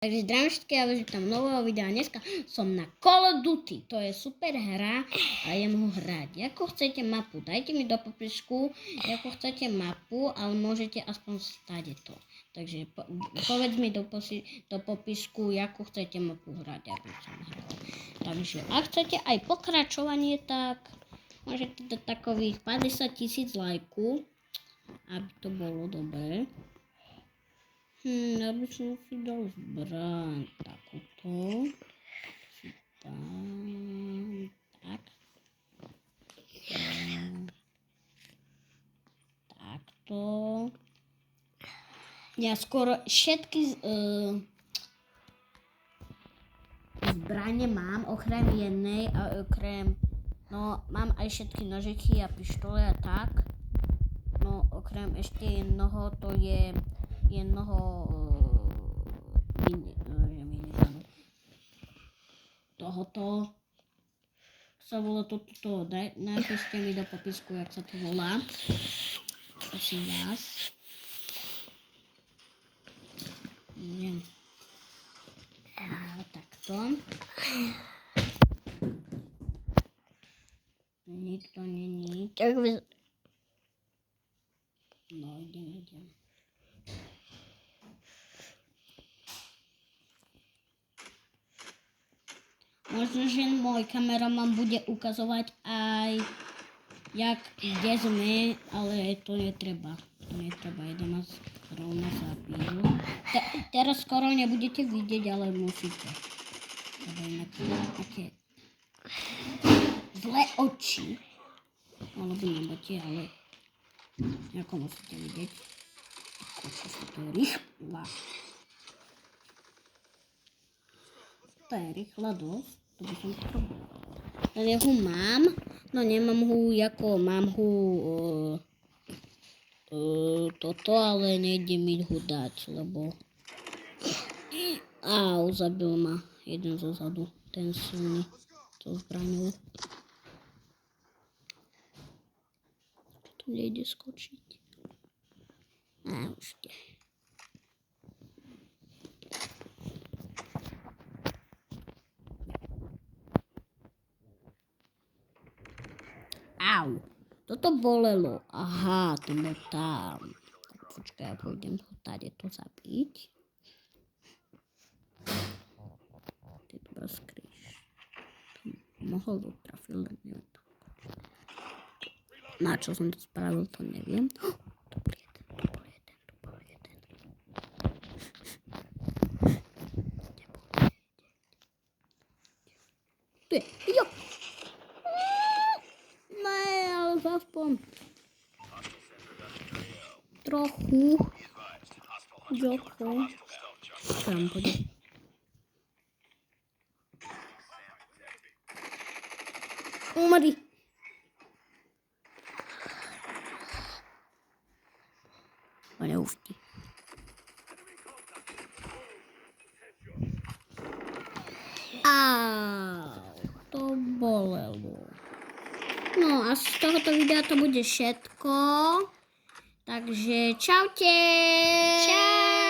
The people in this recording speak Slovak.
Takže zdravím všetky a vítam nového videa. Dneska som na Call of Duty. To je super hra a idem ho hrať. Ako chcete mapu, dajte mi do popisku, ako chcete mapu, ale môžete aspoň stať to. Takže povedz mi do popisku, ako chcete mapu hrať, aby som hral. Takže ak chcete aj pokračovanie, tak môžete dať takových 50 000 lajkov, aby to bolo dobré. Aby som si dal zbraň takúto. Si dám tak. Takto. Ja skoro všetky zbrane mám, okrem jednej a okrem, no mám aj všetky nožiky a pištole a tak. No okrem ešte jednoho, to je tohoto sa volá toto, napíšte mi do popisku, jak sa to volá, prosím vás. Neviem. Takto. Nikto není. No, idem. Možno, že môj kameraman bude ukazovať aj, kde sme, ale to netreba. Idem nás rovno zabijú. Teraz skoro nebudete vidieť, ale musíte. Máte zlé oči. Alebo nemáte, ale ako musíte vidieť. Koľko sa to je rýchla. To je rýchla dosť. To by som potrebovala. Ale ho mám. No nemám ho, mám ho toto, ale nejde mi ho dať, lebo zabil ma jeden zo zadu, ten silný, to zbraňou. Tu nejde skočiť. Už nie. Toto bolelo. Aha, to bol tam. Počkaj, ja pôjdem ho tady to zabiť. To je dobrá skryš. Mohol dotrafiť, len neviem to. Na čo som to spravil, to neviem. To bol jeden. Tu je, jo! Aspoň trochu tam bude. Umri. Ale ufti. To bolelo. No a z tohoto videa to bude všetko. Takže čaute. Čau.